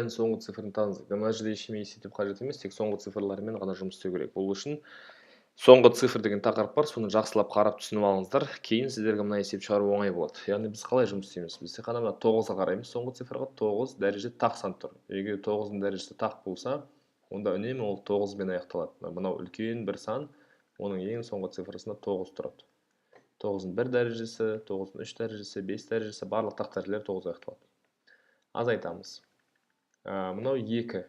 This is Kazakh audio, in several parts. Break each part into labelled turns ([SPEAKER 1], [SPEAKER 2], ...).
[SPEAKER 1] соңғы цифрын таныңыз. Мына жерде ешкім есептеп қажет емес, тек соңғы цифрлармен ғана жұмыс істеу керек. Бұл үшін соңғы цифр деген тақырып бар, соны жақсылап қарап түсініп алыңыздар. Кейін сіздерге мына есеп шығару оңай болады. Яғни біз қалай жұмыс істейміз? Біз тек қана мына 9-ға қараймыз. Соңғы цифрға 9 дәреже тақ сан тұр. Егер 9-ның дәрежесі тақ болса, онда үнемі ол 9-мен аяқталады. Мынау үлкен бір сан, оның ең соңғы цифрысында 9 тұрады. 9-ның 1 дәрежесі, 9-ның 3 дәрежесі, 5 дәрежесі, барлық тақ дәрежелер 9 аяқталады. Азайтамыз. Мынау 2.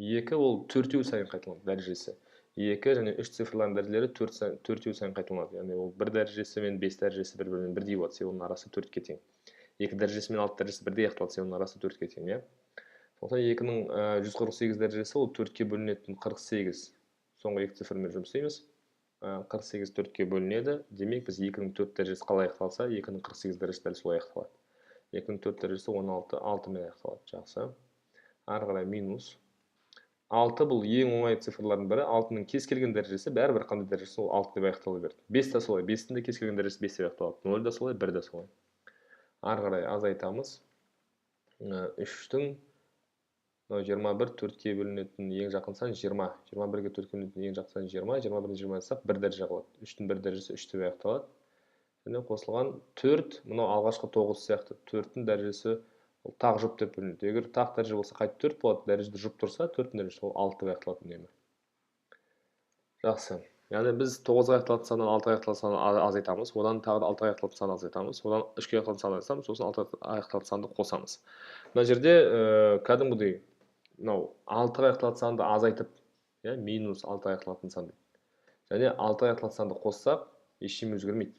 [SPEAKER 1] 2 ол 4-еу сайын қайталанады дәрежесі. 2 және 3 цифрлардың дәрежелері 4-еу сайын қайталанады. Яғни ол 1 дәрежесі мен 5 дәрежесі бір-бірімен бірдей болады. Оның арасы 4-ке тең. 2 дәрежесі мен 6 дәрежесі бірдей аяқталады. Оның арасы 4-ке тең, иә. Сондықтан 2-ның 148 дәрежесі ол 4-ке бөлінетін 48. Соңғы 2 цифрмен жұмыс істейміз. 48 4-ке бөлінеді. Демек, біз 2-ның 4 дәрежесі қалай аяқталса, 2-ның 48 дәрежесі дәл солай аяқталады. 2-ның 4 дәрежесі 16, 6-мен аяқталады. Жақсы. Ары қарай минус. 6 бұл ең оңай цифрлардың бірі. 6-ның кез келген дәрежесі, бәрібір қандай дәрежесі ол 6 деп аяқтала берді. 5 та солай, 5-дің де кез келген дәрежесі 5 деп аяқталады. 0 да солай, 1 да солай. Ары қарай азайтамыз. 3-тің 21 4-ке бөлінетін ең жақын сан 20. 21-ге 4-ке бөлінетін ең жақын сан 20. 21-ні 20 айтсақ 1 дәреже қалады. 3-тің 1 дәрежесі 3 деп аяқталады. Және қосылған 4, мынау алғашқы 9 сияқты. 4-тің дәрежесі ол тақ жұп деп бөлінеді. Егер тақ дәреже болса қайтып 4 болады, дәрежеде жұп тұрса, 4-тің дәрежесі ол 6 деп аяқталады үнемі. Жақсы. Яғни біз 9-ға аяқталатын саннан 6-ға аяқталатын санды азайтамыз, одан тағы да 6-ға аяқталатын санды азайтамыз, одан 3-ге аяқталатын санды азайтамыз, сосын 6-ға аяқталатын санды қосамыз. Мына жерде кәдімгідей мынау 6-ға аяқталатын санды азайтып, минус 6-ға аяқталатын сан дейді. Және 6-ға аяқталатын санды қоссақ, ештеңе өзгермейді.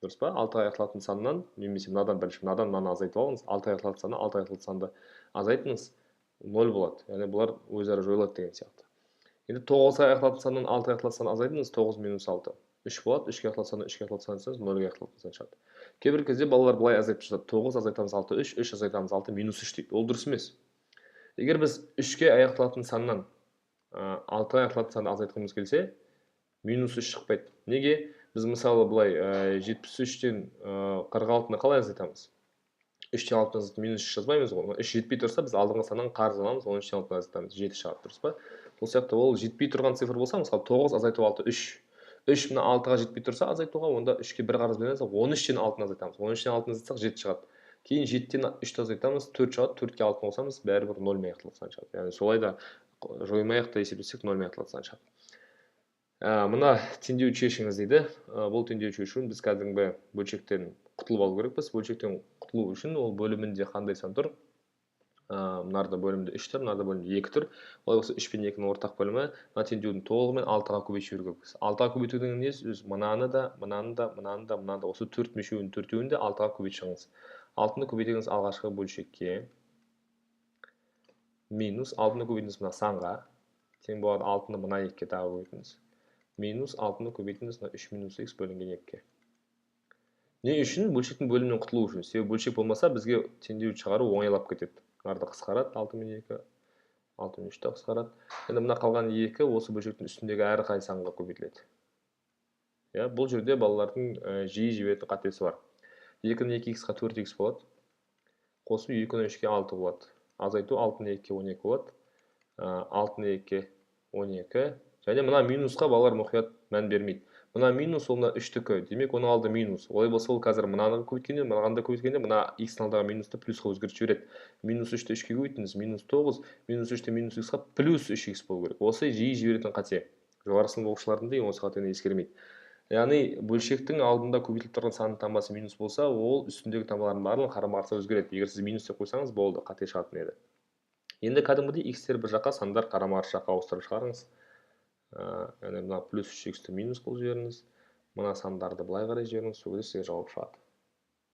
[SPEAKER 1] Дұрыс па? 6-ға аяқталатын саннан, немесе мынадан мынаны азайтып алыңыз, 6-ға аяқталатын саннан 6-ға аяқталатын санды азайтыңыз, 0 болады. Яғни бұлар өзара жойылады деген сияқты. Енді 9-ға аяқталатын саннан 6-ға аяқталатын санды азайтыңыз, 9 минус 6. 3 болады, 3-ге аяқталатын саннан 3-ге аяқталатын санды азайтсаңыз, 0-ге аяқталатын сан шығады. Кейбір кезде балалар былай азайтып жатады. 9 азайтамыз 6, 3, 3 азайтамыз 6, минус 3 дейді. Ол дұрыс емес. Егер біз 3-ке аяқталатын саннан 6-ға аяқталатын санды азайтқымыз келсе, минус 3 шықпайды. Неге? Біз мысалы былай 73-тен 46-ны қалай азайтамыз? 3-тен 6-ны азайтып минус 3 жазбаймыз ғой. 3 жетпей тұрса, біз алдыңғы саннан қарыз аламыз, 13-тен 6-ны азайтамыз, 7 шығады, дұрыс па? Сол сияқты ол жетпей тұрған цифр болса, мысалы 9 азайту 6, 3. 3 мына 6-ға жетпей тұрса азайтуға, онда 3-ке бір қарыз береміз, 13-тен 6-ны азайтамыз. 13-тен 6-ны азайтсақ 7 шығады. Кейін 7-тен 3-ті азайтамыз, 4 шығады, 4-ке 6-ны қосамыз, бәрібір 0-мен аяқталатын сан шығады. Яғни солай да жоймай-ақ та есептесек 0-мен аяқталатын сан шығады. Мына теңдеуді шешіңіз дейді. Бұл теңдеуді шешу үшін біз кәдімгі бөлшектен құтылып алу керекпіз. Бөлшектен құтылу үшін ол бөлімінде қандай сан тұр? Мынарда бөлімде 3 тұр, мынарда бөлімде 2 тұр. Олай болса 3 пен 2-ның ортақ бөлімі, мына теңдеудің толығымен 6-ға көбейтіп жіберу керекпіз. 6-ға көбейтудің несі? Мынаны да, мынаны да, мынаны да, мынаны да, осы 4 мешеуінің 4-еуін де 6-ға көбейтіп шығыңыз. 6-ны көбейтіңіз алғашқы бөлшекке. Минус 6-ны көбейтіңіз мына санға. Тең болады 6-ны мына 2-ке тағы көбейтіңіз. Минус 6-ны көбейтіңіз 3 минус x бөлінген 2-ке. Не үшін? Бөлшектің бөлімінен құтылу үшін. Себебі бөлшек болмаса, бізге теңдеуді шығару оңайлап кетеді. Мынарды қысқарады, 6 мен 2, 6 мен 3 те қысқарады. Енді мына қалған 2 осы бөлшектің үстіндегі әрі қай санға көбейтіледі. Бұл жерде балалардың жиі жіберетін қатесі бар. 2-ні 2x-қа 4x болады. Қосу 2-ні 3-ке 6 болады. Азайту 6-ны 2-ке 12 болады. 6-ны 2-ке 12. Және мына минусқа балалар мұқият мән бермейді. Мына минус ол мына 3-тікі, демек оның алды минус. Олай болса ол қазір мынаны көбейткенде, мынағанда көбейткенде, мына x-ның алдағы минусты плюсқа өзгертіп жібереді. Минус 3-ті 3-ке көбейтіңіз, минус 9, минус 3-те минус x-қа плюс 3x болу керек. Осы жиі жіберетін қате. Жоғары сынып оқушылардың да осы қатені ескермейді. Яғни бөлшектің алдында көбейтіліп тұрған санның таңбасы минус болса, ол үстіндегі таңбалардың барлығын қарама-қарсы өзгереді. Егер сіз минус деп қойсаңыз, болды, қате шығатын еді. Енді кәдімгідей x-тер бір жаққа, сандар қарама-қарсы жаққа ауыстырып шығарыңыз. Яғни мына плюс 3x-ті минус қылып жіберіңіз. Мына сандарды былай қарай жіберіңіз, сол кезде сізге жауап шығады.